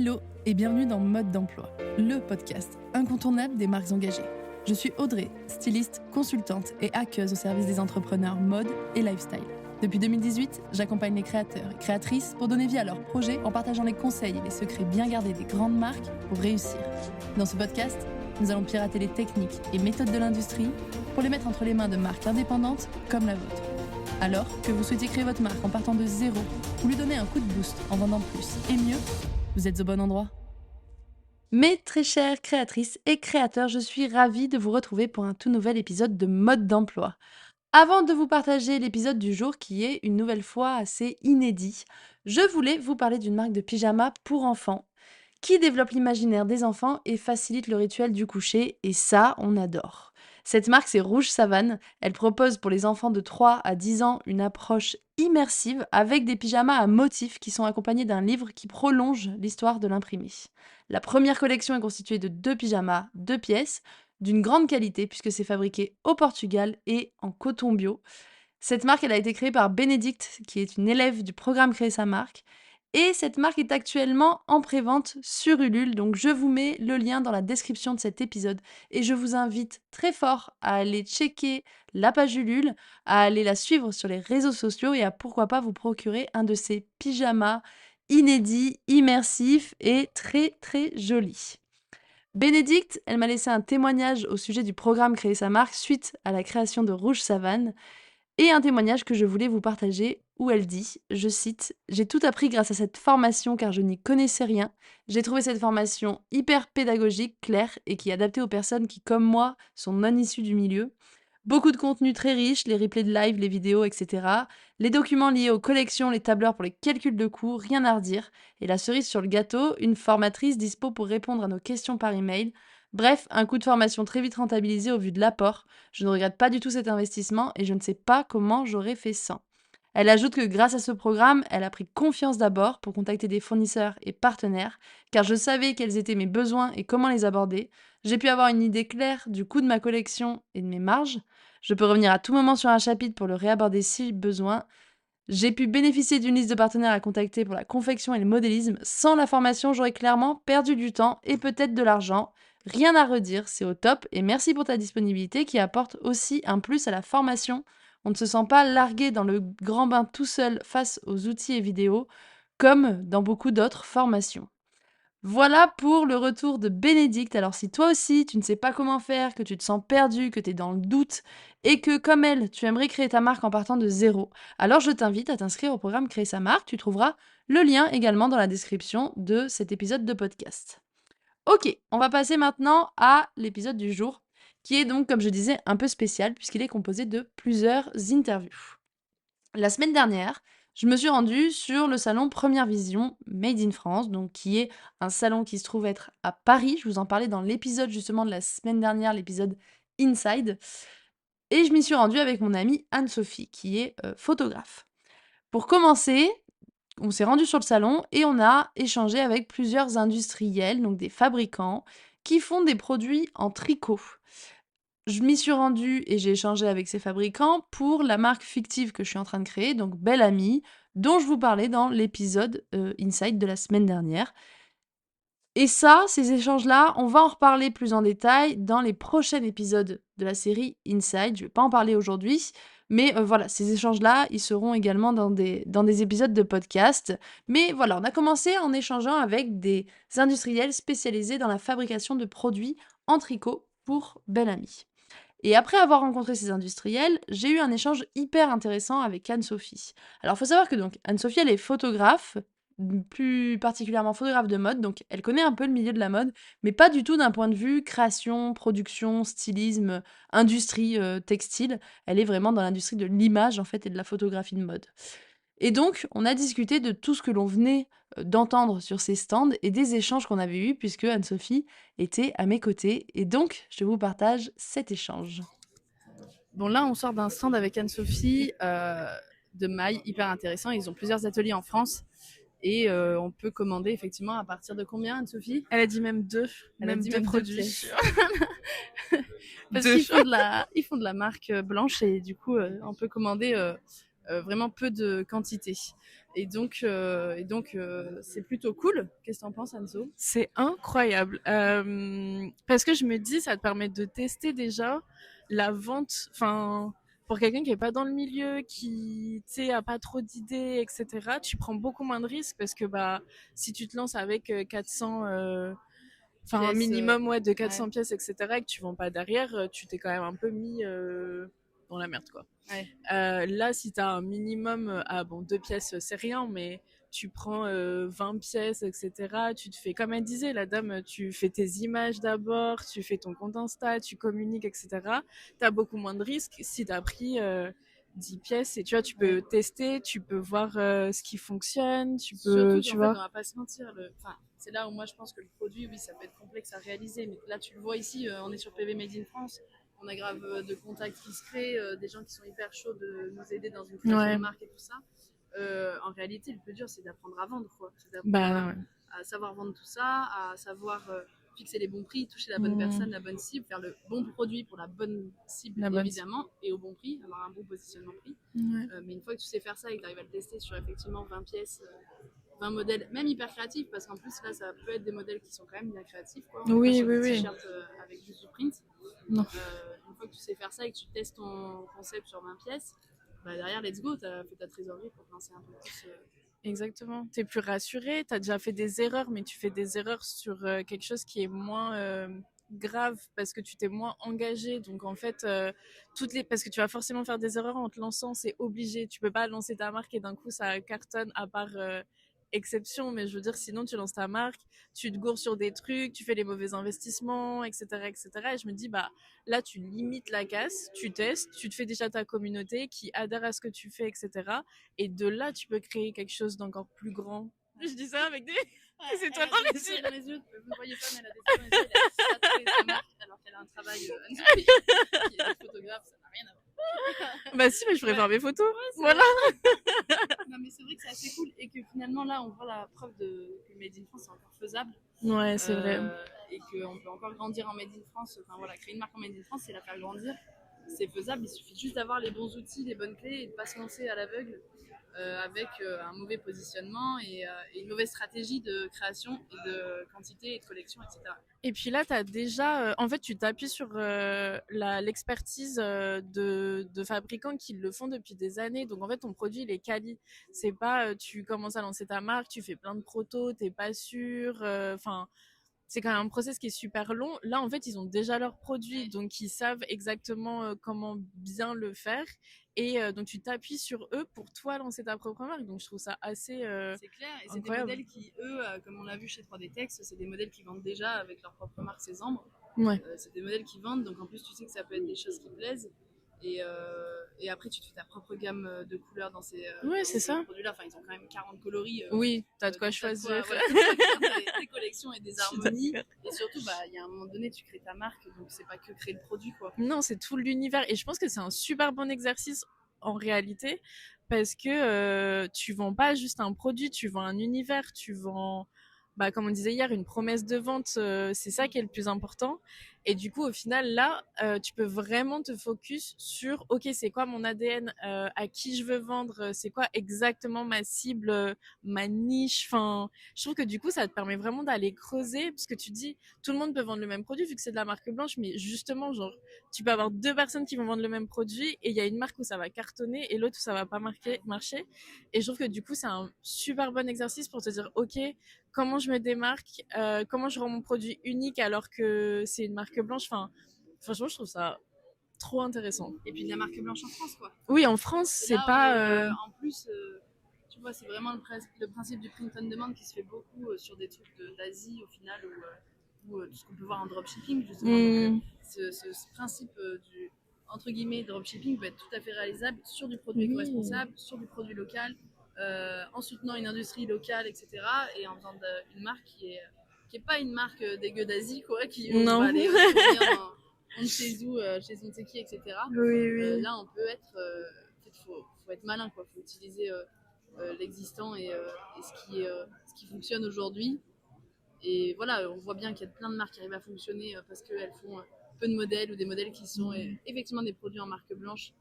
Hello et bienvenue dans Mode d'emploi, le podcast incontournable des marques engagées. Je suis Audrey, styliste, consultante et hackeuse au service des entrepreneurs mode et lifestyle. Depuis 2018, j'accompagne les créateurs et créatrices pour donner vie à leurs projets en partageant les conseils et les secrets bien gardés des grandes marques pour réussir. Dans ce podcast, nous allons pirater les techniques et méthodes de l'industrie pour les mettre entre les mains de marques indépendantes comme la vôtre. Alors que vous souhaitez créer votre marque en partant de zéro ou lui donner un coup de boost en vendant plus et mieux, vous êtes au bon endroit. Mes très chères créatrices et créateurs, je suis ravie de vous retrouver pour un tout nouvel épisode de Mode d'emploi. Avant de vous partager l'épisode du jour qui est une nouvelle fois assez inédit, je voulais vous parler d'une marque de pyjama pour enfants qui développe l'imaginaire des enfants et facilite le rituel du coucher, et ça, on adore. Cette marque, c'est Rouge Savane. Elle propose pour les enfants de 3 à 10 ans une approche immersive avec des pyjamas à motifs qui sont accompagnés d'un livre qui prolonge l'histoire de l'imprimé. La première collection est constituée de 2 pyjamas, 2 pièces, d'une grande qualité puisque c'est fabriqué au Portugal et en coton bio. Cette marque, elle a été créée par Bénédicte, qui est une élève du programme Créer sa marque. Et cette marque est actuellement en prévente sur Ulule, donc je vous mets le lien dans la description de cet épisode. Et je vous invite très fort à aller checker la page Ulule, à aller la suivre sur les réseaux sociaux et à pourquoi pas vous procurer un de ces pyjamas inédits, immersifs et très très jolis. Bénédicte, elle m'a laissé un témoignage au sujet du programme Créer sa marque suite à la création de Rouge Savane. Et un témoignage que je voulais vous partager où elle dit, je cite, « J'ai tout appris grâce à cette formation car je n'y connaissais rien. J'ai trouvé cette formation hyper pédagogique, claire et qui est adaptée aux personnes qui, comme moi, sont non issues du milieu. Beaucoup de contenu très riche, les replays de live, les vidéos, etc. Les documents liés aux collections, les tableurs pour les calculs de coûts, rien à redire. Et la cerise sur le gâteau, une formatrice dispo pour répondre à nos questions par email. Bref, un coût de formation très vite rentabilisé au vu de l'apport. Je ne regrette pas du tout cet investissement et je ne sais pas comment j'aurais fait sans. » Elle ajoute que grâce à ce programme, elle a pris confiance d'abord pour contacter des fournisseurs et partenaires, car je savais quels étaient mes besoins et comment les aborder. J'ai pu avoir une idée claire du coût de ma collection et de mes marges. Je peux revenir à tout moment sur un chapitre pour le réaborder si besoin. J'ai pu bénéficier d'une liste de partenaires à contacter pour la confection et le modélisme. Sans la formation, j'aurais clairement perdu du temps et peut-être de l'argent. Rien à redire, c'est au top et merci pour ta disponibilité qui apporte aussi un plus à la formation. On ne se sent pas largué dans le grand bain tout seul face aux outils et vidéos, comme dans beaucoup d'autres formations. Voilà pour le retour de Bénédicte. Alors si toi aussi tu ne sais pas comment faire, que tu te sens perdu, que tu es dans le doute et que comme elle, tu aimerais créer ta marque en partant de zéro, alors je t'invite à t'inscrire au programme Créer sa marque. Tu trouveras le lien également dans la description de cet épisode de podcast. Ok, on va passer maintenant à l'épisode du jour, qui est donc, comme je disais, un peu spécial puisqu'il est composé de plusieurs interviews. La semaine dernière, je me suis rendue sur le salon Première Vision Made in France, donc qui est un salon qui se trouve être à Paris. Je vous en parlais dans l'épisode justement de la semaine dernière, l'épisode Inside. Et je m'y suis rendue avec mon amie Anne-Sophie, qui est photographe. Pour commencer, on s'est rendu sur le salon et on a échangé avec plusieurs industriels, donc des fabricants, qui font des produits en tricot. Je m'y suis rendue et j'ai échangé avec ces fabricants pour la marque fictive que je suis en train de créer, donc Belle Amie, dont je vous parlais dans l'épisode Inside de la semaine dernière. Et ça, ces échanges-là, on va en reparler plus en détail dans les prochains épisodes de la série Inside. Je ne vais pas en parler aujourd'hui, mais voilà, ces échanges-là, ils seront également dans des épisodes de podcast. Mais voilà, on a commencé en échangeant avec des industriels spécialisés dans la fabrication de produits en tricot pour Belle Amie. Et après avoir rencontré ces industriels, j'ai eu un échange hyper intéressant avec Anne-Sophie. Alors, il faut savoir que donc Anne-Sophie, elle est photographe, plus particulièrement photographe de mode, donc elle connaît un peu le milieu de la mode, mais pas du tout d'un point de vue création, production, stylisme, industrie textile. Elle est vraiment dans l'industrie de l'image, en fait, et de la photographie de mode. Et donc, on a discuté de tout ce que l'on venait d'entendre sur ces stands et des échanges qu'on avait eus, puisque Anne-Sophie était à mes côtés. Et donc, je vous partage cet échange. Bon, là, on sort d'un stand avec Anne-Sophie de maille, hyper intéressant. Ils ont plusieurs ateliers en France. Et on peut commander effectivement à partir de combien, Anne-Sophie ? Elle a dit même deux. Elle a dit même produits. Parce qu'ils font de la marque blanche et du coup, on peut commander vraiment peu de quantité. Et donc, c'est plutôt cool. Qu'est-ce que t'en penses, Anso? C'est incroyable. Parce que je me dis, ça te permet de tester déjà la vente. Enfin, pour quelqu'un qui est pas dans le milieu, qui, tu sais, a pas trop d'idées, etc., tu prends beaucoup moins de risques parce que, bah, si tu te lances avec 400, enfin, un Pièces, minimum, ouais, de ouais. 400 pièces, etc., et que tu vends pas derrière, tu t'es quand même un peu mis dans la merde, quoi. Ouais. Là, si tu as un minimum, ah bon, 2 pièces, c'est rien, mais tu prends 20 pièces, etc. Tu te fais, comme elle disait, la dame, tu fais tes images d'abord, tu fais ton compte Insta, tu communiques, etc. Tu as beaucoup moins de risques si tu as pris 10 pièces et tu vois, tu peux tester, tu peux voir ce qui fonctionne, tu peux, Surtout tu qu'en fait, on vois. va pas se mentir. Enfin, c'est là où moi je pense que le produit, oui, ça peut être complexe à réaliser. Mais là, tu le vois ici, on est sur PV Made in France. On a grave de contacts qui se créent, des gens qui sont hyper chauds de nous aider dans une création Ouais, de marque et tout ça. En réalité, le plus dur, c'est d'apprendre à vendre, quoi. C'est d'apprendre bah ouais. à savoir vendre tout ça, à savoir fixer les bons prix, toucher la bonne Mmh, personne, la bonne cible, faire le bon produit pour la bonne cible, la bonne. évidemment, et au bon prix, avoir un bon positionnement prix. Ouais. Mais une fois que tu sais faire ça et que tu arrives à le tester sur effectivement 20 pièces, 20 modèles, même hyper créatifs, parce qu'en plus là, ça peut être des modèles qui sont quand même bien créatifs, quoi. On n'est pas Oui, sur oui, des oui. t-shirts avec juste du print. Non. Une fois que tu sais faire ça et que tu testes ton concept sur 20 pièces, bah derrière, let's go, tu as fait ta trésorerie pour te lancer un peu plus. Exactement. Tu es plus rassuré, tu as déjà fait des erreurs, mais tu fais des erreurs sur quelque chose qui est moins grave parce que tu t'es moins engagé. Donc en fait, parce que tu vas forcément faire des erreurs en te lançant, c'est obligé. Tu peux pas lancer ta marque et d'un coup ça cartonne à part exception, mais je veux dire, sinon tu lances ta marque, tu te gourres sur des trucs, tu fais les mauvais investissements, etc., etc. Et je me dis, bah là, tu limites la casse, tu testes, tu te fais déjà ta communauté qui adhère à ce que tu fais, etc. Et de là, tu peux créer quelque chose d'encore plus grand. Je dis ça avec des étoiles dans les yeux. Dans les yeux. Vous ne voyez pas, mais elle a des étoiles dans les yeux. Elle a tatoué sa marque alors qu'elle a un travail qui est photographe, ça n'a rien à voir. Bah si, mais je préfère mes photos. Ouais, Voilà. non, mais c'est vrai que c'est assez cool et que finalement, là, on voit la preuve que Made in France est encore faisable. Ouais, c'est vrai. Et qu'on peut encore grandir en Made in France. Enfin voilà, créer une marque en Made in France, c'est la faire grandir. C'est faisable, il suffit juste d'avoir les bons outils, les bonnes clés et de ne pas se lancer à l'aveugle avec un mauvais positionnement et une mauvaise stratégie de création et de quantité et de collection, etc. Et puis là, tu as déjà, en fait, tu t'appuies sur l'expertise de fabricants qui le font depuis des années. Donc, en fait, ton produit, il est quali. C'est pas, tu commences à lancer ta marque, tu fais plein de protos, t'es pas sûr. Enfin, c'est quand même un process qui est super long. Là, en fait, ils ont déjà leur produit, donc ils savent exactement comment bien le faire. Et donc, tu t'appuies sur eux pour toi lancer ta propre marque. Donc, je trouve ça assez c'est clair, et c'est des incroyable. modèles qui, eux, comme on l'a vu chez 3D Tex, c'est des modèles qui vendent déjà avec leur propre marque Ses Ambres. Ouais. C'est des modèles qui vendent, donc en plus, tu sais que ça peut être des choses qui plaisent. Et après, tu te fais ta propre gamme de couleurs dans ces, ouais, c'est ça. produits-là. Enfin, ils ont quand même 40 coloris. Oui, t'as de quoi choisir. Des collections et des harmonies. Et surtout, bah, il y a un moment donné, tu crées ta marque, donc c'est pas que créer le produit, quoi. Non, c'est tout l'univers. Et je pense que c'est un super bon exercice en réalité parce que tu vends pas juste un produit, tu vends un univers, tu vends, bah, comme on disait hier, une promesse de vente. C'est ça qui est le plus important. Et du coup, au final, là, tu peux vraiment te focus sur, ok, c'est quoi mon ADN, à qui je veux vendre, c'est quoi exactement ma cible, ma niche. Enfin, je trouve que du coup, ça te permet vraiment d'aller creuser parce que tu dis, tout le monde peut vendre le même produit vu que c'est de la marque blanche, mais justement, genre, tu peux avoir deux personnes qui vont vendre le même produit et il y a une marque où ça va cartonner et l'autre où ça va pas marcher. Et je trouve que du coup, c'est un super bon exercice pour te dire, ok, comment je me démarque, comment je rends mon produit unique alors que c'est une marque blanche. Enfin, franchement, je trouve ça trop intéressant. Et puis de la marque blanche en France, quoi. Oui, en France, c'est pas. En plus, tu vois, c'est vraiment le principe du print on demand qui se fait beaucoup sur des trucs d'Asie, au final, ou tout ce qu'on peut voir en dropshipping, justement. Donc, ce principe du, entre guillemets, dropshipping peut être tout à fait réalisable sur du produit éco-responsable, sur du produit local, en soutenant une industrie locale, etc. Et en faisant une marque qui est pas une marque dégueu d'Asie, quoi, qui va aller tourner on ne sait où, chez Zonteki, etc. Oui. Là, on peut être. En fait, faut être malin, quoi. Faut utiliser l'existant et ce qui fonctionne aujourd'hui. Et voilà, on voit bien qu'il y a plein de marques qui arrivent à fonctionner parce qu'elles font peu de modèles ou des modèles qui sont effectivement des produits en marque blanche.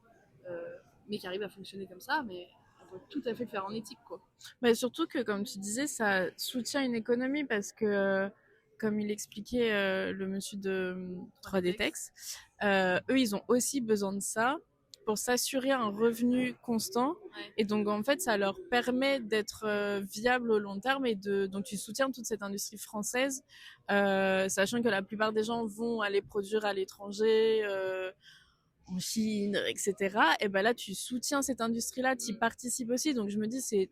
mais qui arrive à fonctionner comme ça, mais on peut tout à fait le faire en éthique, quoi. Mais surtout que, comme tu disais, ça soutient une économie parce que, comme il expliquait le monsieur de 3D Tex, eux, ils ont aussi besoin de ça pour s'assurer un revenu constant. Ouais. Et donc, en fait, ça leur permet d'être viable au long terme. Donc, tu soutiens toute cette industrie française, sachant que la plupart des gens vont aller produire à l'étranger. En Chine, etc. Et ben là, tu soutiens cette industrie-là, tu y participes aussi. Donc je me dis, c'est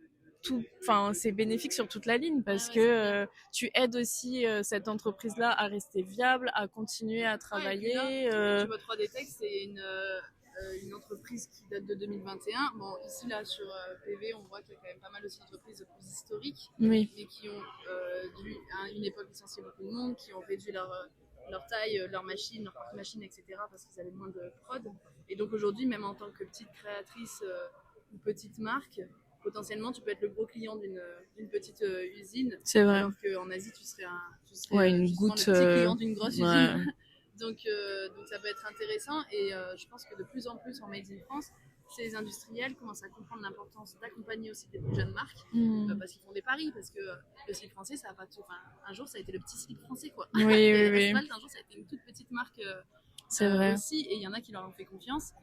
bénéfique sur toute la ligne parce que tu aides aussi cette entreprise-là à rester viable, à continuer à travailler. Ouais, là, tu vois, 3D Tech, c'est une entreprise qui date de 2021. Bon, ici, là, sur PV, on voit qu'il y a quand même pas mal aussi d'entreprises plus historiques, Oui. mais qui ont dû, à une époque, licencier beaucoup de monde, qui ont réduit leur taille, leurs machines, leurs porte-machines, etc. parce qu'ils avaient moins de prod. Et donc aujourd'hui, même en tant que petite créatrice ou petite marque, potentiellement tu peux être le gros client d'une petite usine. C'est vrai. Alors qu'en Asie, tu serais une goutte, le petit client d'une grosse ouais. usine. donc ça peut être intéressant et je pense que de plus en plus en Made in France, ces industriels commencent à comprendre l'importance d'accompagner aussi des plus jeunes marques parce qu'ils font des paris, parce que le slip français, ça a pas tout. Enfin, un jour, ça a été le petit slip français, quoi. Oui, oui. Asphalt, un jour, ça a été une toute petite marque c'est vrai. aussi, et il y en a qui leur ont fait confiance.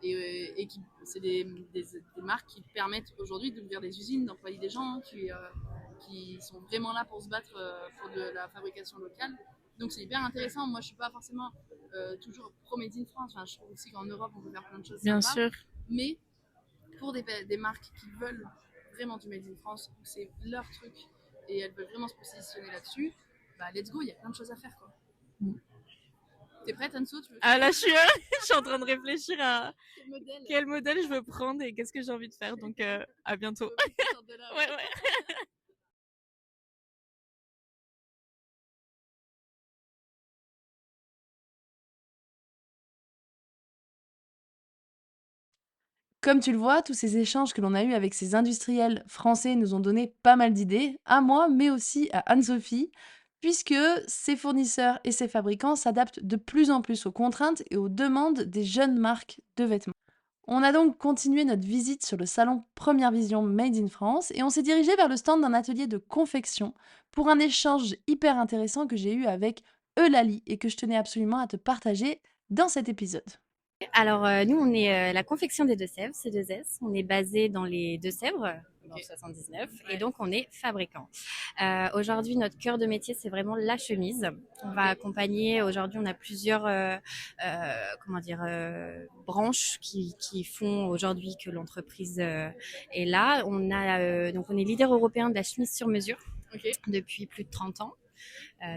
Et qui, c'est des marques qui permettent aujourd'hui d'ouvrir des usines, d'employer des gens qui sont vraiment là pour se battre pour de la fabrication locale. Donc c'est hyper intéressant. Moi, je suis pas forcément toujours pro Made in France. Enfin, je trouve aussi qu'en Europe, on peut faire plein de choses. Bien sympas. sûr. Mais pour des marques qui veulent vraiment du Made in France, où c'est leur truc et elles veulent vraiment se positionner là-dessus, bah let's go, il y a plein de choses à faire, quoi. T'es prête, Anso? Ah là, je suis en train de réfléchir à modèle. Quel modèle je veux prendre et qu'est-ce que j'ai envie de faire. Donc, à bientôt. Ouais. Comme tu le vois, tous ces échanges que l'on a eus avec ces industriels français nous ont donné pas mal d'idées, à moi, mais aussi à Anne-Sophie, puisque ces fournisseurs et ces fabricants s'adaptent de plus en plus aux contraintes et aux demandes des jeunes marques de vêtements. On a donc continué notre visite sur le salon Première Vision Made in France et on s'est dirigé vers le stand d'un atelier de confection pour un échange hyper intéressant que j'ai eu avec Eulalie et que je tenais absolument à te partager dans cet épisode. Alors, nous, on est la confection des Deux-Sèvres, C2S. On est basé dans les Deux-Sèvres, dans le 79, et donc on est fabricant. Aujourd'hui, notre cœur de métier, c'est vraiment la chemise. On va accompagner, aujourd'hui, on a plusieurs branches qui font aujourd'hui que l'entreprise est là. Donc on est leader européen de la chemise sur mesure depuis plus de 30 ans.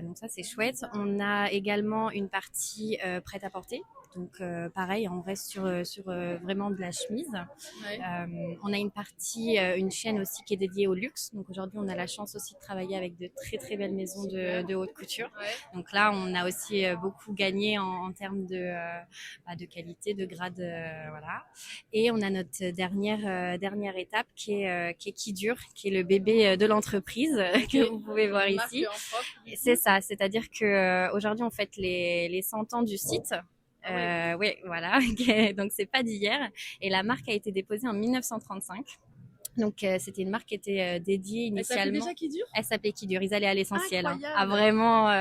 Donc ça, c'est chouette. On a également une partie prêt-à-porter. Donc pareil, on reste sur vraiment de la chemise. Ouais. On a une partie, une chaîne aussi qui est dédiée au luxe. Donc aujourd'hui, on a la chance aussi de travailler avec de très très belles maisons de haute couture. Ouais. Donc là, on a aussi beaucoup gagné en termes de qualité, de grade, voilà. Et on a notre dernière étape qui est Kidure, qui est le bébé de l'entreprise que vous pouvez voir ici. C'est ça, c'est-à-dire que aujourd'hui on fête les 100 ans du site. Oui, voilà. Donc c'est pas d'hier. Et la marque a été déposée en 1935. Donc c'était une marque qui était dédiée initialement. Elle s'appelait déjà Kidure ? Elle s'appelait Kidure. Ils allaient à l'essentiel. Incroyable. Ah vraiment.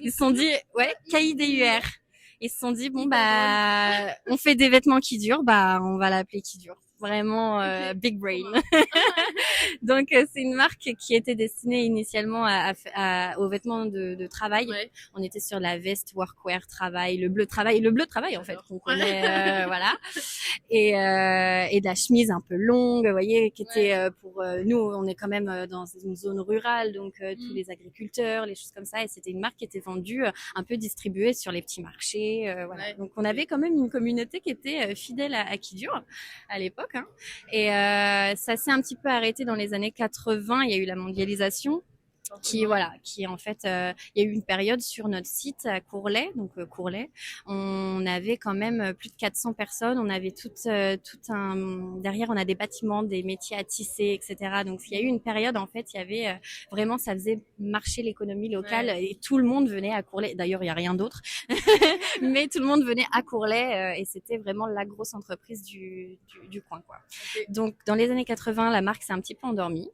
Ils se sont dit, ouais, K-I-D-U-R. Ils se sont dit bon bah on fait des vêtements qui durent, bah on va l'appeler Kidure. Vraiment big brain. Donc c'est une marque qui était destinée initialement aux vêtements de travail. Ouais. On était sur la veste workwear travail, le bleu travail en fait qu'on connaît, voilà. Et de la chemise un peu longue, vous voyez, qui était pour nous, on est quand même dans une zone rurale, donc tous les agriculteurs, les choses comme ça. Et c'était une marque qui était vendue, un peu distribuée sur les petits marchés, voilà. Ouais. Donc on avait quand même une communauté qui était fidèle à Kidure à l'époque. Hein. Et ça s'est un petit peu arrêté dans les années 80. Il y a eu la mondialisation. qui en fait, il y a eu une période sur notre site à Courlay, donc Courlay, on avait quand même plus de 400 personnes, on avait derrière on a des bâtiments, des métiers à tisser, etc. Donc il y a eu une période en fait, il y avait vraiment, ça faisait marcher l'économie locale et tout le monde venait à Courlay. D'ailleurs, il y a rien d'autre, mais tout le monde venait à Courlay et c'était vraiment la grosse entreprise du coin, quoi. Ok. Donc dans les années 80, la marque s'est un petit peu endormie.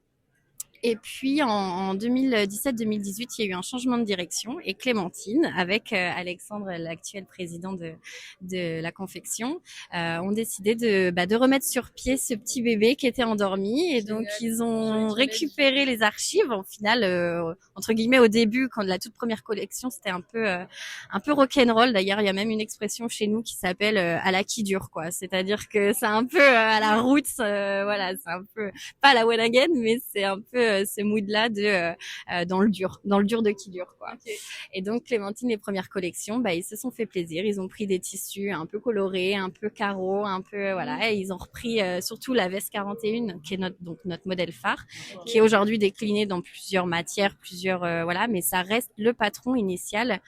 Et puis en 2017-2018, il y a eu un changement de direction et Clémentine, avec Alexandre, l'actuel président de la confection, ont décidé de remettre sur pied ce petit bébé qui était endormi. Et donc ils ont récupéré les archives. Au final, entre guillemets, au début, quand la toute première collection, c'était un peu rock'n'roll. D'ailleurs, il y a même une expression chez nous qui s'appelle à la qui dure, quoi. C'est-à-dire que c'est un peu à la roots, voilà, c'est un peu pas à la one again, mais c'est un peu ce mood-là dans le dur de qui dure, quoi. Okay. Et donc Clémentine, les premières collections, ils se sont fait plaisir, ils ont pris des tissus un peu colorés, un peu carreaux, un peu voilà, et ils ont repris surtout la veste 41 qui est notre modèle phare, qui est aujourd'hui décliné dans plusieurs matières, voilà, mais ça reste le patron initial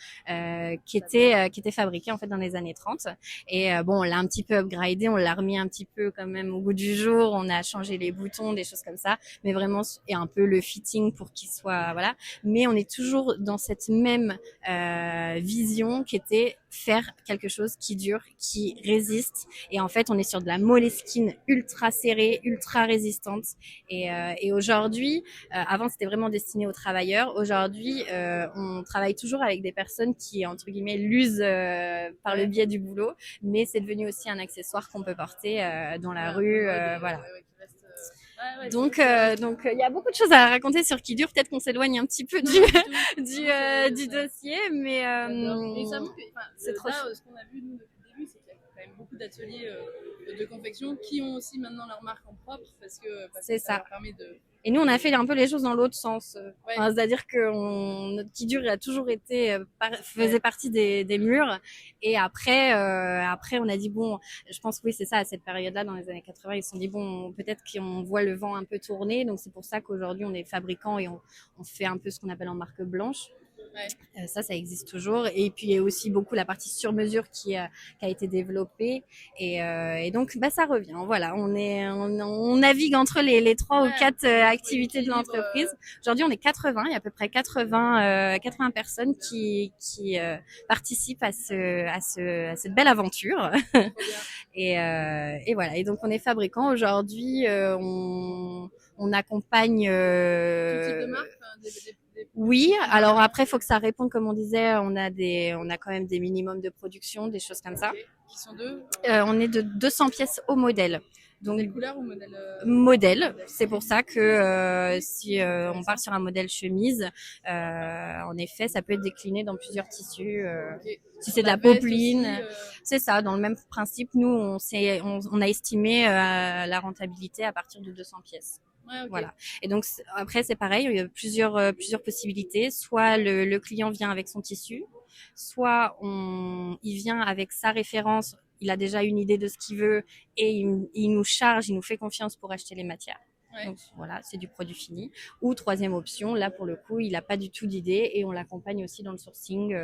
qui était fabriqué en fait dans les années 30. Et bon, on l'a un petit peu upgradé, on l'a remis un petit peu quand même au goût du jour, on a changé les boutons, des choses comme ça, mais vraiment et un peu le fitting pour qu'il soit voilà, mais on est toujours dans cette même vision qui était faire quelque chose qui dure, qui résiste. Et en fait, on est sur de la moleskine ultra serrée, ultra résistante. Et aujourd'hui, avant c'était vraiment destiné aux travailleurs. Aujourd'hui, on travaille toujours avec des personnes qui entre guillemets l'usent par le biais du boulot, mais c'est devenu aussi un accessoire qu'on peut porter dans la rue, voilà. Donc il y a beaucoup de choses à raconter sur qui dure. Peut-être qu'on s'éloigne un petit peu du dossier, mais et ça montre que, c'est trop là, ce qu'on a vu nous depuis le début, c'est qu'il y a quand même beaucoup d'ateliers de confection qui ont aussi maintenant leur marque en propre parce que ça leur permet de. Et nous, on a fait un peu les choses dans l'autre sens. Enfin, c'est-à-dire que notre qui dure a toujours été faisait partie des murs. Et après, on a dit bon, je pense que oui, c'est ça. À cette période-là, dans les années 80, ils se sont dit bon, peut-être qu'on voit le vent un peu tourner. Donc c'est pour ça qu'aujourd'hui, on est fabricant et on fait un peu ce qu'on appelle en marque blanche. Ouais. Ça existe toujours. Et puis il y a aussi beaucoup la partie sur mesure qui a été développée. Et donc ça revient. Voilà, on navigue entre les 3 ou 4 activités de l'entreprise. Aujourd'hui, on est 80. Il y a à peu près 80 personnes qui participent à cette belle aventure. Et voilà. Et donc on est fabricant aujourd'hui. On accompagne. Tout type de marque, oui, alors après, il faut que ça réponde, comme on disait, on a quand même des minimums de production, des choses comme ça. Qui sont deux on est de 200 pièces au modèle. Donc, modèle couleur ou modèle modèle, c'est pour ça que si on part sur un modèle chemise, en effet, ça peut être décliné dans plusieurs tissus. Si c'est de la popeline, c'est ça, dans le même principe. Nous, on a estimé la rentabilité à partir de 200 pièces. Ouais, okay. Voilà. Et donc après c'est pareil, il y a plusieurs possibilités. Soit le client vient avec son tissu, soit il vient avec sa référence. Il a déjà une idée de ce qu'il veut et il nous charge, il nous fait confiance pour acheter les matières. Ouais. Donc voilà, c'est du produit fini. Ou troisième option, là pour le coup, il n'a pas du tout d'idée et on l'accompagne aussi dans le sourcing.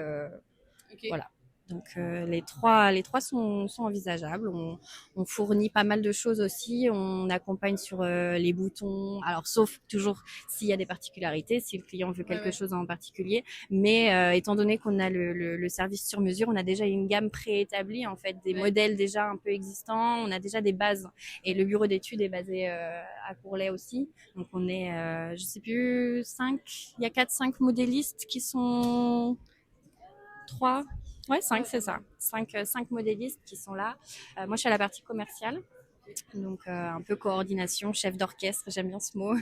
Okay. Voilà. Donc les trois sont envisageables. On fournit pas mal de choses aussi. On accompagne sur les boutons. Alors sauf toujours s'il y a des particularités, si le client veut quelque chose en particulier. Mais étant donné qu'on a le service sur mesure, on a déjà une gamme préétablie en fait, des modèles déjà un peu existants. On a déjà des bases. Et le bureau d'études est basé à Courlay aussi. Donc on est, je sais plus, 5. Il y a 4-5 modélistes qui sont 3. Ouais, 5, c'est ça. 5 modélistes qui sont là. Moi, je suis à la partie commerciale. Donc, un peu coordination, chef d'orchestre, j'aime bien ce mot.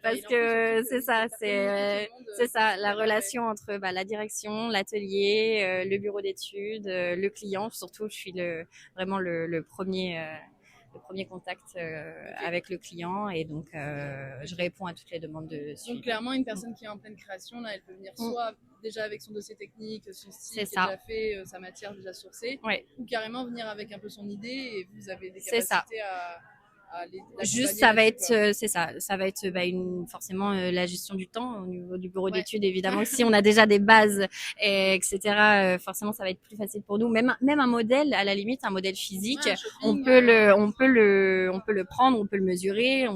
Parce que c'est ça, c'est ça, la relation entre la direction, l'atelier, le bureau d'études, le client. Surtout, je suis vraiment le premier contact avec le client et donc je réponds à toutes les demandes de suivi. Donc clairement, une personne qui est en pleine création, là, elle peut venir soit déjà avec son dossier technique, son style déjà fait, sa matière déjà sourcée, ou carrément venir avec un peu son idée et vous avez des capacités Juste, ça va être, c'est ça va être forcément la gestion du temps au niveau du bureau d'études. Évidemment, si on a déjà des bases, etc., forcément, ça va être plus facile pour nous. Même un modèle, à la limite, un modèle physique, on peut le prendre, on peut le mesurer,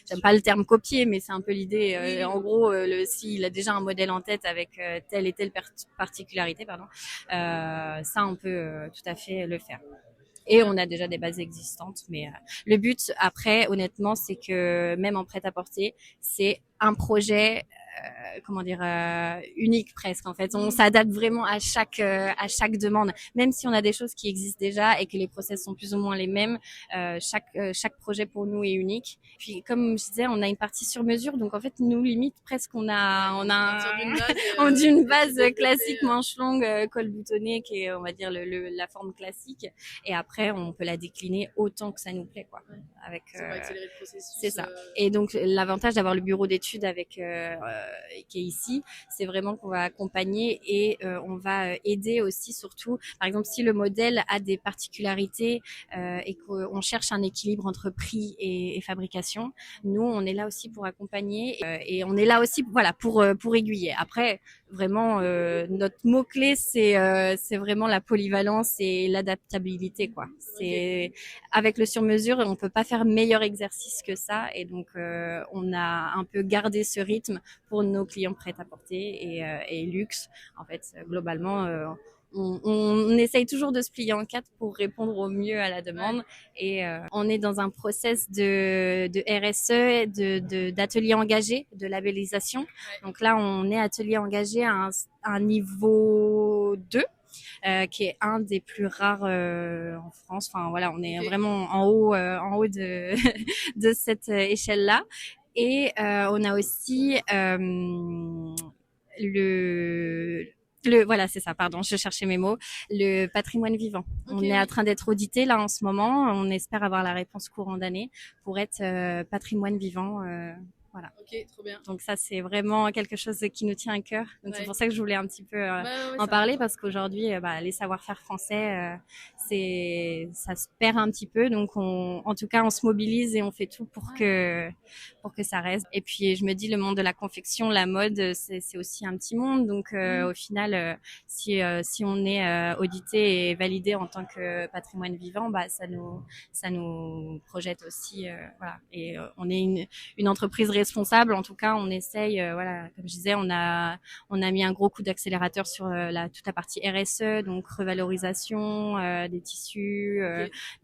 j'aime pas le terme copier, mais c'est un peu l'idée. En gros, s'il a déjà un modèle en tête avec telle et telle particularité, ça, on peut tout à fait le faire. Et on a déjà des bases existantes, mais le but après, honnêtement, c'est que même en prêt-à-porter, c'est un projet, unique presque. En fait, on s'adapte vraiment à chaque demande, même si on a des choses qui existent déjà et que les process sont plus ou moins les mêmes. Chaque projet pour nous est unique. Puis comme je disais, on a une partie sur mesure, donc en fait, nous limite presque on d'une base classique manche longue, col boutonné, qui est on va dire la forme classique. Et après, on peut la décliner autant que ça nous plaît, quoi. Avec accélérer le processus. C'est ça. Et donc l'avantage d'avoir le bureau d'études qui est ici, c'est vraiment qu'on va accompagner et on va aider aussi, surtout par exemple si le modèle a des particularités et qu'on cherche un équilibre entre prix et fabrication, nous on est là aussi pour accompagner et on est là aussi pour aiguiller. Après vraiment notre mot clé c'est vraiment la polyvalence et l'adaptabilité, quoi. C'est avec le sur-mesure, on peut pas faire meilleur exercice que ça, et donc on a un peu gardé ce rythme pour nos clients prêt-à-porter et luxe. En fait, globalement, on essaye toujours de se plier en quatre pour répondre au mieux à la demande. Et on est dans un process de RSE, d'atelier engagé, de labellisation. Donc là, on est atelier engagé à un niveau 2. Qui est un des plus rares en France. Enfin voilà, on est vraiment en haut de de cette échelle-là. Et on a aussi voilà, c'est ça, pardon, je cherchais mes mots, le patrimoine vivant. On est en train d'être audité là en ce moment. On espère avoir la réponse courant d'année pour être patrimoine vivant. Voilà. Ok, trop bien. Donc ça, c'est vraiment quelque chose qui nous tient à cœur. Donc c'est pour ça que je voulais un petit peu en parler, parce qu'aujourd'hui, les savoir-faire français, ça se perd un petit peu. Donc en tout cas, on se mobilise et on fait tout pour que ça reste. Et puis je me dis, le monde de la confection, la mode, c'est aussi un petit monde. Donc au final, si on est audité et validé en tant que patrimoine vivant, ça nous projette aussi. Voilà. Et on est une entreprise responsable. En tout cas, on essaye, comme je disais, on a mis un gros coup d'accélérateur sur toute la partie RSE, donc revalorisation des tissus,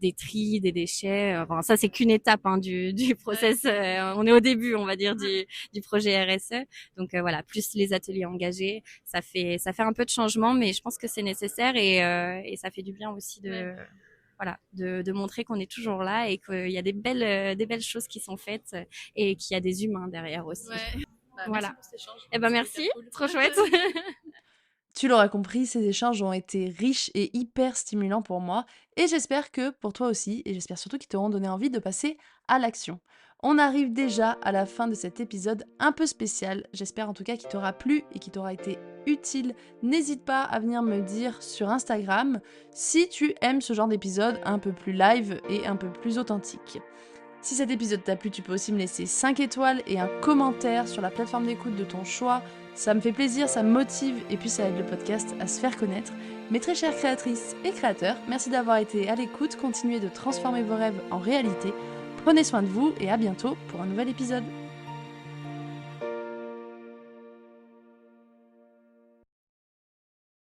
des tris, des déchets. Enfin, ça, c'est qu'une étape du process. On est au début, on va dire, du projet RSE. Donc plus les ateliers engagés, ça fait un peu de changement, mais je pense que c'est nécessaire et ça fait du bien aussi de montrer qu'on est toujours là et qu'il y a des belles choses qui sont faites et qu'il y a des humains derrière aussi. Merci pour cet échange. Merci, cool. Trop chouette. Tu l'auras compris, ces échanges ont été riches et hyper stimulants pour moi, et j'espère que pour toi aussi, et j'espère surtout qu'ils t'auront donné envie de passer à l'action. On arrive déjà à la fin de cet épisode un peu spécial, j'espère en tout cas qu'il t'aura plu et qu'il t'aura été utile. N'hésite pas à venir me dire sur Instagram si tu aimes ce genre d'épisode un peu plus live et un peu plus authentique. Si cet épisode t'a plu, tu peux aussi me laisser 5 étoiles et un commentaire sur la plateforme d'écoute de ton choix. Ça me fait plaisir, ça me motive et puis ça aide le podcast à se faire connaître. Mes très chères créatrices et créateurs, merci d'avoir été à l'écoute. Continuez de transformer vos rêves en réalité. Prenez soin de vous et à bientôt pour un nouvel épisode.